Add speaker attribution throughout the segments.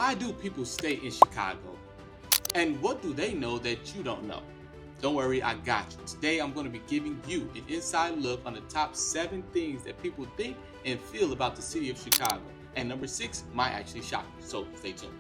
Speaker 1: Why do people stay in Chicago? And what do they know that you don't know? Don't worry, I got you. Today I'm going to be giving you an inside look on the top 7 things that people think and feel about the city of Chicago. And number 6 might actually shock you, so stay tuned.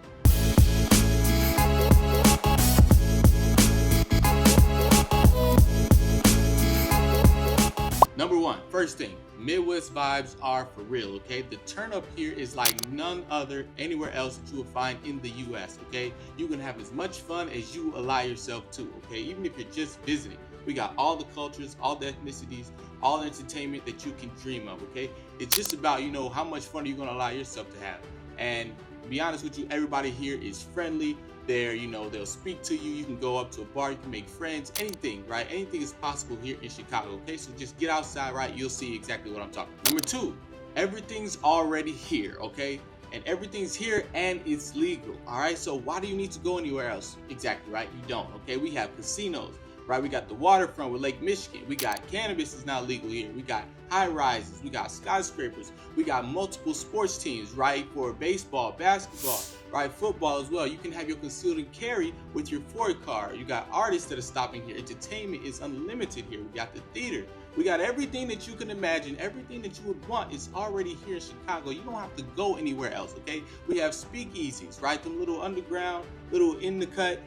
Speaker 1: Number 1, first thing, Midwest vibes are for real, okay? The turn up here is like none other anywhere else that you will find in the US, okay? You can have as much fun as you allow yourself to, okay? Even if you're just visiting. We got all the cultures, all the ethnicities, all the entertainment that you can dream of, okay? It's just about, how much fun are you gonna allow yourself to have? And to be honest with you, everybody here is friendly. They'll speak to you. You can go up to a bar, you can make friends, anything, right? Anything is possible here in Chicago, okay? So just get outside, right? You'll see exactly what I'm talking about. Number 2, everything's already here, okay? And everything's here and it's legal, all right? So why do you need to go anywhere else? Exactly, right? You don't, okay? We have casinos, right? We got the waterfront with Lake Michigan. We got cannabis is now legal here. We got high rises. We got skyscrapers. We got multiple sports teams, right? For baseball, basketball, right? Football as well. You can have your concealed and carry with your Ford car. You got artists that are stopping here. Entertainment is unlimited here. We got the theater. We got everything that you can imagine. Everything that you would want is already here in Chicago. You don't have to go anywhere else, okay? We have speakeasies, right? Them little underground, little in the cut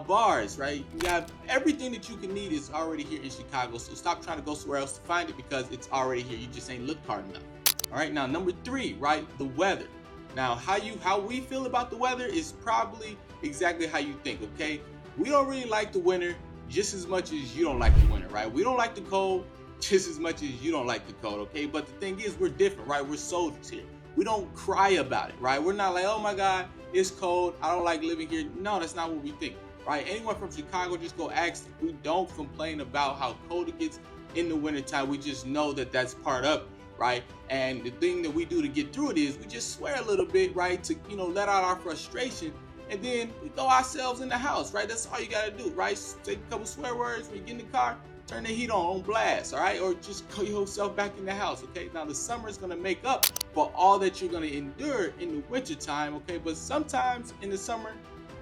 Speaker 1: bars, right? You have everything that you can need is already here in Chicago. So stop trying to go somewhere else to find it because it's already here. You just ain't looked hard enough. All right, now number 3, right? The weather. Now, how we feel about the weather is probably exactly how you think, okay? We don't really like the winter just as much as you don't like the winter, right? We don't like the cold just as much as you don't like the cold, okay? But the thing is, we're different, right? We're soldiers here. We don't cry about it, right? We're not like, oh my God, it's cold, I don't like living here. No, that's not what we think, right? Anyone from Chicago, just go ask them. We don't complain about how cold it gets in the wintertime. We just know that that's part of it, right? And the thing that we do to get through it is we just swear a little bit, right? To, let out our frustration. And then we throw ourselves in the house, right? That's all you gotta do, right? Take a couple swear words when you get in the car, turn the heat on blast, all right? Or just call yourself back in the house, okay? Now the summer is gonna make up for all that you're gonna endure in the winter time, okay? But sometimes in the summer,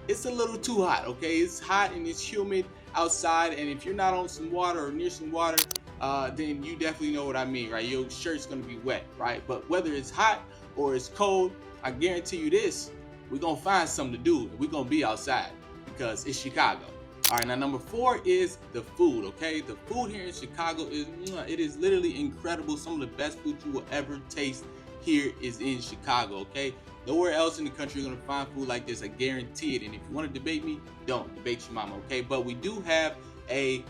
Speaker 1: it's a little too hot, okay? It's hot and it's humid outside, and if you're not on some water or near some water, then you definitely know what I mean, right? Your shirt's gonna be wet, right? But whether it's hot or it's cold, I guarantee you this, we're gonna find something to do. We're gonna be outside because it's Chicago. All right, now number 4 is the food, okay? The food here in Chicago it is literally incredible. Some of the best food you will ever taste here is in Chicago, okay? Nowhere else in the country you're gonna find food like this, I guarantee it. And if you wanna debate me, don't debate your mama, okay? But we do have a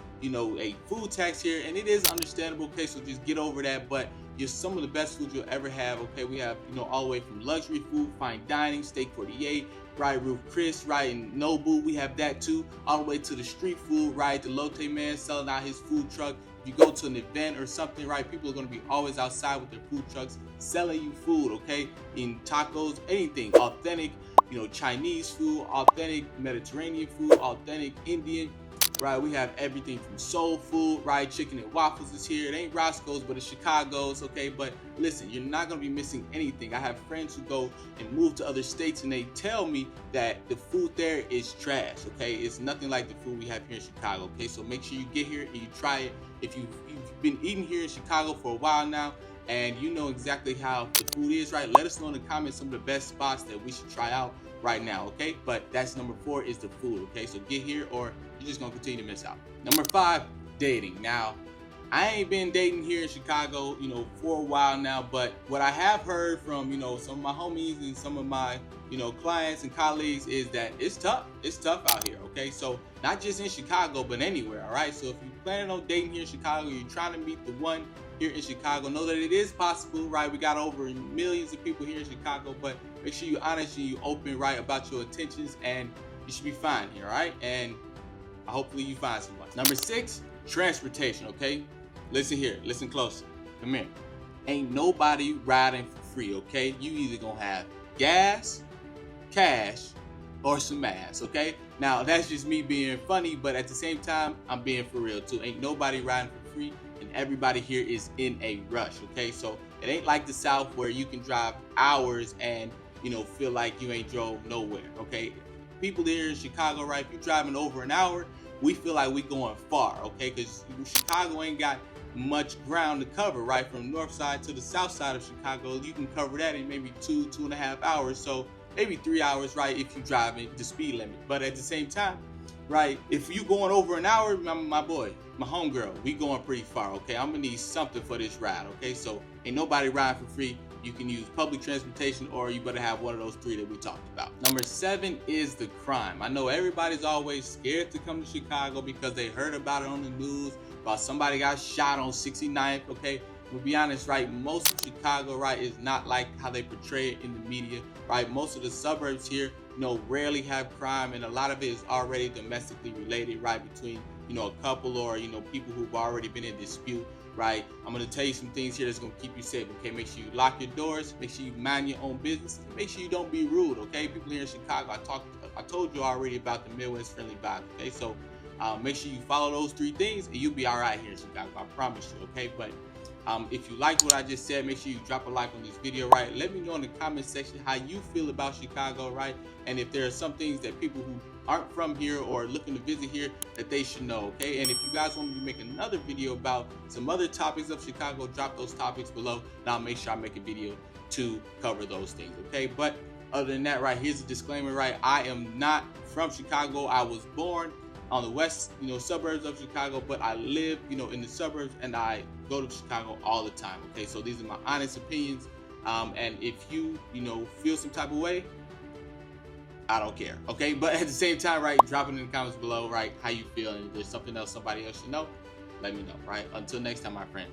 Speaker 1: food tax here, and it is understandable, okay? So just get over that, but it's some of the best food you'll ever have, okay? We have, all the way from luxury food, fine dining, Steak 48, right, Roof Chris, right, and Nobu, we have that too, all the way to the street food, right, the Lotte man selling out his food truck. If you go to an event or something, right, people are gonna be always outside with their food trucks selling you food, okay? In tacos, anything, authentic, Chinese food, authentic Mediterranean food, authentic Indian, right? We have everything from soul food, right? Chicken and waffles is here. It ain't Roscoe's, but it's Chicago's, okay? But listen, you're not gonna be missing anything. I have friends who go and move to other states and they tell me that the food there is trash, okay? It's nothing like the food we have here in Chicago, okay? So make sure you get here and you try it. If you've been eating here in Chicago for a while now and you know exactly how the food is, right? Let us know in the comments some of the best spots that we should try out right now, okay? But that's number 4 is the food, okay? So get here or you're just gonna continue to miss out. Number 5, dating. Now, I ain't been dating here in Chicago, for a while now, but what I have heard from, some of my homies and some of my, clients and colleagues is that it's tough. It's tough out here, okay? So not just in Chicago, but anywhere, all right? So if you're planning on dating here in Chicago, you're trying to meet the one here in Chicago, know that it is possible, right? We got over millions of people here in Chicago, but make sure you're honest and you're open, right, about your intentions, and you should be fine here, all right? And hopefully you find someone. Number 6, transportation, okay? Listen here, listen close. Come here. Ain't nobody riding for free, okay? You either gonna have gas, cash, or some ass, okay? Now, that's just me being funny, but at the same time, I'm being for real too. Ain't nobody riding for free, and everybody here is in a rush, okay? So it ain't like the South where you can drive hours and feel like you ain't drove nowhere. Okay, people here in Chicago, right? If you're driving over an hour, we feel like we going far. Okay, because Chicago ain't got much ground to cover, right? From north side to the south side of Chicago, you can cover that in maybe 2.5 hours. So maybe 3 hours, right? If you driving the speed limit. But at the same time, right? If you going over an hour, my boy, my homegirl, we going pretty far. Okay, I'm gonna need something for this ride. Okay, so ain't nobody riding for free. You can use public transportation, or you better have one of those three that we talked about. Number 7 is the crime. I know everybody's always scared to come to Chicago because they heard about it on the news, about somebody got shot on 69th. Okay, we'll be honest, right? Most of Chicago, right, is not like how they portray it in the media, right? Most of the suburbs here, rarely have crime, and a lot of it is already domestically related, right? Between, a couple, or, people who've already been in dispute, right? I'm going to tell you some things here that's going to keep you safe. Okay, make sure you lock your doors, make sure you mind your own business, and make sure you don't be rude. Okay, people here in Chicago, I told you already about the Midwest friendly vibe. Okay, so make sure you follow those 3 things, and you'll be all right here in Chicago. I promise you. Okay, but if you like what I just said, make sure you drop a like on this video, right? Let me know in the comment section how you feel about Chicago, right? And if there are some things that people who aren't from here or looking to visit here that they should know, okay? And if you guys want me to make another video about some other topics of Chicago, drop those topics below, and I'll make sure I make a video to cover those things, okay? But other than that, right, here's a disclaimer, right? I am not from Chicago. I was born on the west, suburbs of Chicago, but I live, in the suburbs, and I go to Chicago all the time. Okay, so these are my honest opinions. And if you, feel some type of way, I don't care. Okay, but at the same time, right, drop it in the comments below, right, how you feel, and if there's something else somebody else should know, let me know, right? Until next time, my friend.